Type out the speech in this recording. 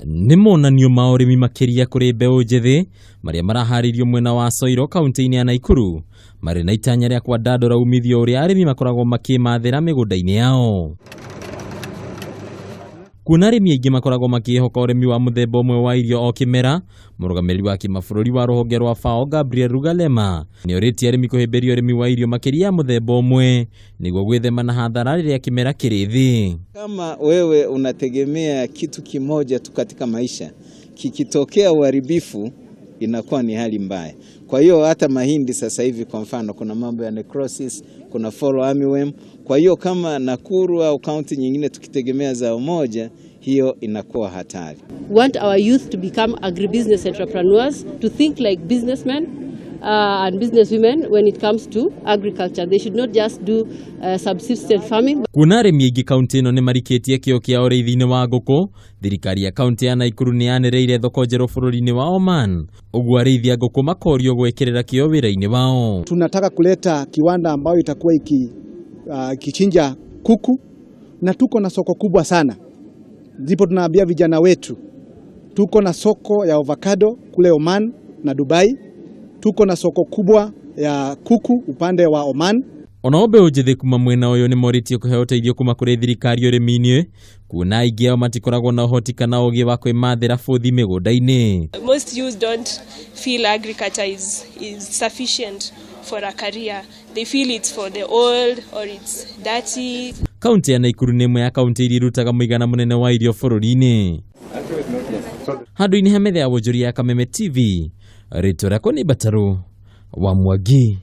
Nĩ monanio ma ũrĩmi makĩria kũrĩ mbeũ njĩthĩ marĩa maraharirio mwena wa Soiro kaunti-inĩ ya Nakuru marĩ na itanya rĩa kwandandũra umithio ũrĩa arĩmi makoragwo makĩmathĩra mĩgũnda-inĩ yao. Kuna arĩmi aingĩ makoragwo makĩhoka ũrĩmi wa mũthemba ũmwe wa irio o kĩmera, mũrũgamĩrĩri wa kĩmabũrũri wa rũhonge rwa FAO Gabriel Rugalema nĩ orĩtie arĩmi kũhĩmbĩria ũrĩmi wa irio makĩria ya mũthemba ũmwe nĩguo gwĩthema na hathara rĩrĩa kĩmera kĩrĩ thĩ. Kama wewe unategemea kitu kimoja tu katika maisha, kikitokea uharibifu inakuwa ni hali mbaya. Kwa hiyo hata mahindi sasa hivi kwa mfano kuna mambo ya necrosis, kuna fall armyworm. Kwa hiyo kama Nakuru au kaunti nyingine tukitegemea zao moja, hiyo inakuwa hatari. We want our youth to become agribusiness entrepreneurs, to think like businessmen and businesswomen when it comes to agriculture. They should not just do subsistence farming. Kuna arĩmi aingĩ kaunti ĩno nĩ marikĩtie kĩo kĩa ũrĩithi-inĩ wa ngũkũ. Thirikari ya kaunti ya Nakuru nĩ yanĩrĩire thoko njerũ bũrũri-inĩ wa Oman. Ũguo arĩithia ngũkũ makorio gwĩkĩrĩra kĩo wĩra-inĩ wao. Tunataka kuleta kiwanda ambayo itakuwa ikichinja kuku, na tuko na soko kubwa sana. Ndipo tunaambia vijana wetu, tuko na soko ya avocado kule Oman na Dubai. Tuko na soko kubwa ya kuku upande wa Oman. Ona mbeũ njĩthĩ kuma mwena ũyũ nĩ morĩtio kũheo ũteithio kuma kũrĩ thirikari ũrĩmi-inĩ, kuona aingĩ ao matikoragwo na ũhoti kana ũgĩ wa kwĩmathĩra bũthi mĩgũnda-inĩ. Most youth don't feel agriculture is sufficient for a career. They feel it's for the old or it's dirty. Kaunti ya Nakuru nĩ ĩmwe ya kaunti iria irutaga mũigana mũnene wa irio bũrũri-inĩ. Handũ-inĩ ha metha ya wonjoria ya Kameme TV, rĩtwa rĩakwa nĩ Bataru wa Mwangi.